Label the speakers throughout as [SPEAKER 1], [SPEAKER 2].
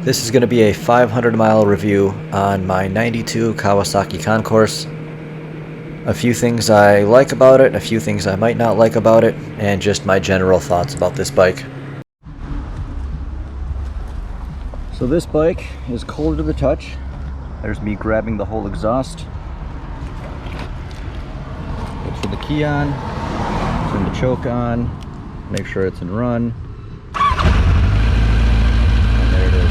[SPEAKER 1] This is going to be a 500-mile review on my 92 Kawasaki Concours. A few things I like about it, a few things I might not like about it, and just my general thoughts about this bike. So this bike is cold to the touch. There's me grabbing the whole exhaust. Let's put the key on, turn the choke on, make sure it's in run. And there it is.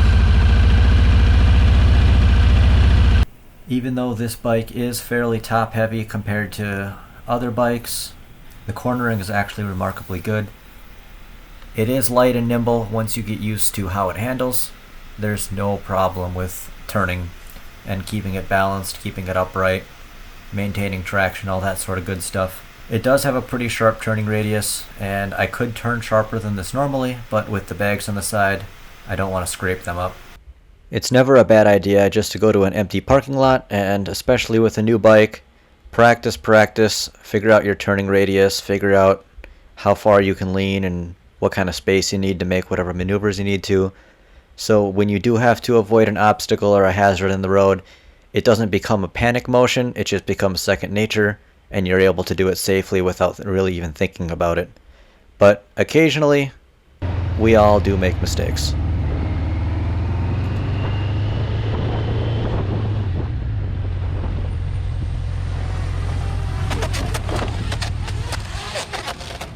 [SPEAKER 1] Even though this bike is fairly top heavy compared to other bikes, the cornering is actually remarkably good. It is light and nimble once you get used to how it handles. There's no problem with turning and keeping it balanced, keeping it upright, maintaining traction, all that sort of good stuff. It does have a pretty sharp turning radius, and I could turn sharper than this normally, but with the bags on the side, I don't want to scrape them up. It's never a bad idea just to go to an empty parking lot, and especially with a new bike, practice, figure out your turning radius, figure out how far you can lean and what kind of space you need to make whatever maneuvers you need to. So when you do have to avoid an obstacle or a hazard in the road, it doesn't become a panic motion, it just becomes second nature, and you're able to do it safely without really even thinking about it. But occasionally, we all do make mistakes.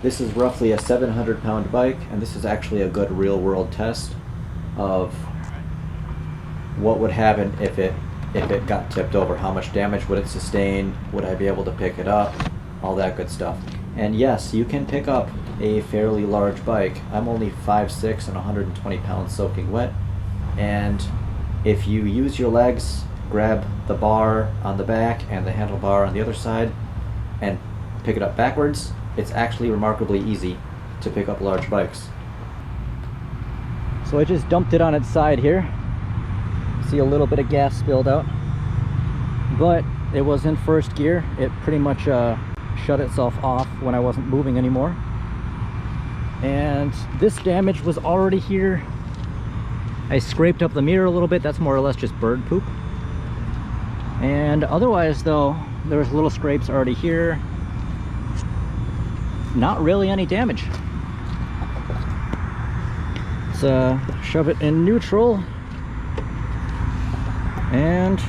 [SPEAKER 1] This is roughly a 700-pound bike, and this is actually a good real-world test of what would happen if it got tipped over. How much damage would it sustain? Would I be able to pick it up? All that good stuff. And yes, you can pick up a fairly large bike. I'm only 5'6" and 120 pounds soaking wet, and if you use your legs, grab the bar on the back and the handlebar on the other side, and pick it up backwards, it's actually remarkably easy to pick up large bikes. So I just dumped it on its side here. See a little bit of gas spilled out, but it was in first gear. It pretty much shut itself off when I wasn't moving anymore, and this damage was already here. I scraped up the mirror a little bit. That's more or less just bird poop, and otherwise though, there was little scrapes already here. Not really any damage. Let's shove it in neutral and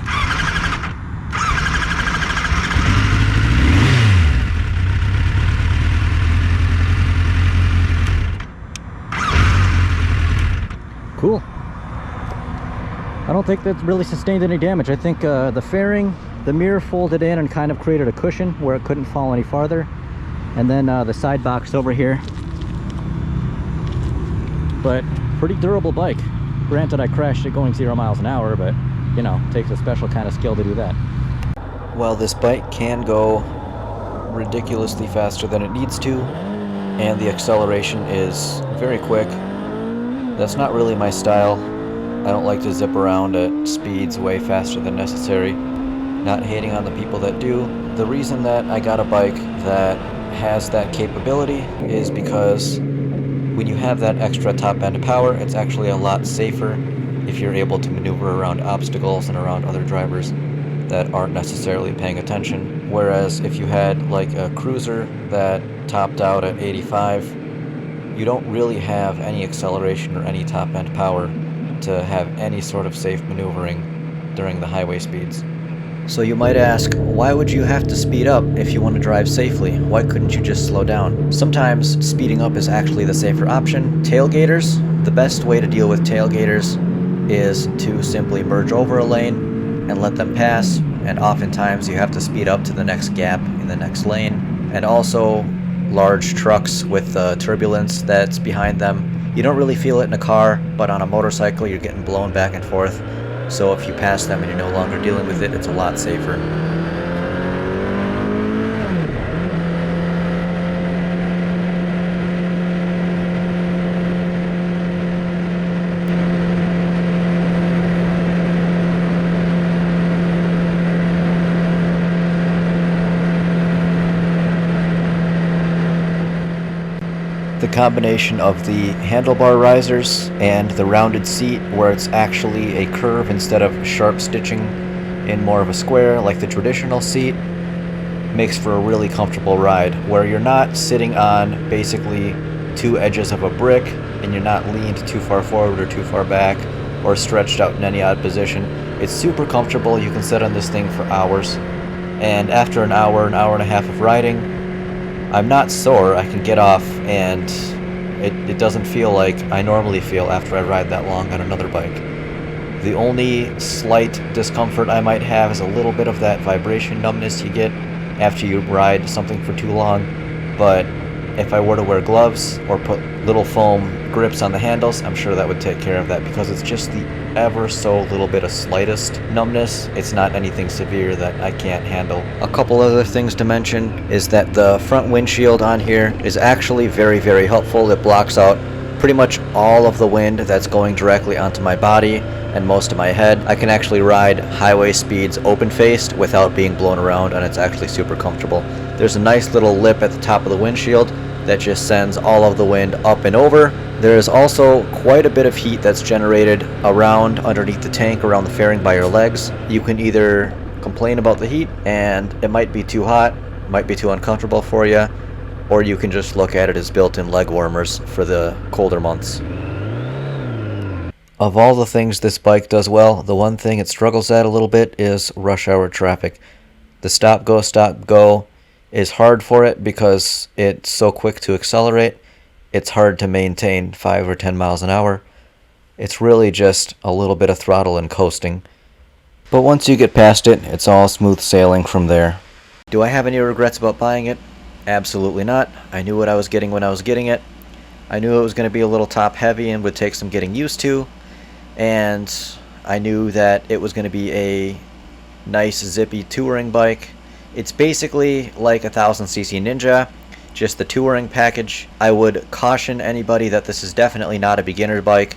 [SPEAKER 1] cool. I don't think that really sustained any damage. I think the fairing, the mirror folded in and kind of created a cushion where it couldn't fall any farther. And then the side box over here. But pretty durable bike. Granted, I crashed it going 0 miles an hour, but you know, it takes a special kind of skill to do that. Well, this bike can go ridiculously faster than it needs to, and the acceleration is very quick. That's not really my style. I don't like to zip around at speeds way faster than necessary. Not hating on the people that do. The reason that I got a bike that has that capability is because when you have that extra top end power, it's actually a lot safer if you're able to maneuver around obstacles and around other drivers that aren't necessarily paying attention. Whereas if you had like a cruiser that topped out at 85, you don't really have any acceleration or any top end power to have any sort of safe maneuvering during the highway speeds. So you might ask, why would you have to speed up if you want to drive safely? Why couldn't you just slow down? Sometimes speeding up is actually the safer option. Tailgaters, the best way to deal with tailgaters is to simply merge over a lane and let them pass, and oftentimes you have to speed up to the next gap in the next lane. And also large trucks with the turbulence that's behind them. You don't really feel it in a car, but on a motorcycle you're getting blown back and forth. So if you pass them and you're no longer dealing with it, it's a lot safer. The combination of the handlebar risers and the rounded seat where it's actually a curve instead of sharp stitching in more of a square like the traditional seat makes for a really comfortable ride where you're not sitting on basically two edges of a brick and you're not leaned too far forward or too far back or stretched out in any odd position. It's super comfortable. You can sit on this thing for hours, and after an hour and a half of riding, I'm not sore. I can get off, and it doesn't feel like I normally feel after I ride that long on another bike. The only slight discomfort I might have is a little bit of that vibration numbness you get after you ride something for too long, but if I were to wear gloves or put little foam grips on the handles, I'm sure that would take care of that because it's just the ever so little bit of slightest numbness. It's not anything severe that I can't handle. A couple other things to mention is that the front windshield on here is actually very, very helpful. It blocks out pretty much all of the wind that's going directly onto my body and most of my head. I can actually ride highway speeds open-faced without being blown around, and it's actually super comfortable. There's a nice little lip at the top of the windshield that just sends all of the wind up and over. There is also quite a bit of heat that's generated around underneath the tank, around the fairing by your legs. You can either complain about the heat and it might be too hot, might be too uncomfortable for you, or you can just look at it as built-in leg warmers for the colder months. Of all the things this bike does well, the one thing it struggles at a little bit is rush hour traffic. The stop go is hard for it because it's so quick to accelerate. It's hard to maintain 5 or 10 miles an hour. It's really just a little bit of throttle and coasting. But once you get past it, it's all smooth sailing from there. Do I have any regrets about buying it? Absolutely not. I knew what I was getting when I was getting it. I knew it was going to be a little top heavy and would take some getting used to. And I knew that it was going to be a nice zippy touring bike. It's basically like a 1000cc Ninja, just the touring package. I would caution anybody that this is definitely not a beginner bike.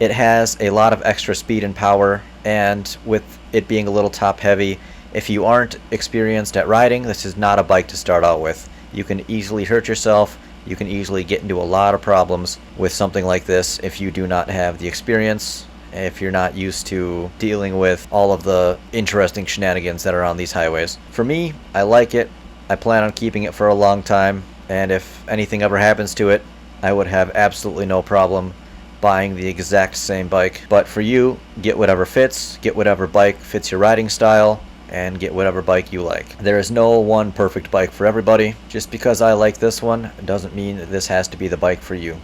[SPEAKER 1] It has a lot of extra speed and power, and with it being a little top heavy, if you aren't experienced at riding, this is not a bike to start out with. You can easily hurt yourself. You can easily get into a lot of problems with something like this if you do not have the experience, if you're not used to dealing with all of the interesting shenanigans that are on these highways. For me, I like it. I plan on keeping it for a long time, and if anything ever happens to it, I would have absolutely no problem buying the exact same bike. But for you, get whatever fits, get whatever bike fits your riding style, and get whatever bike you like. There is no one perfect bike for everybody. Just because I like this one doesn't mean that this has to be the bike for you.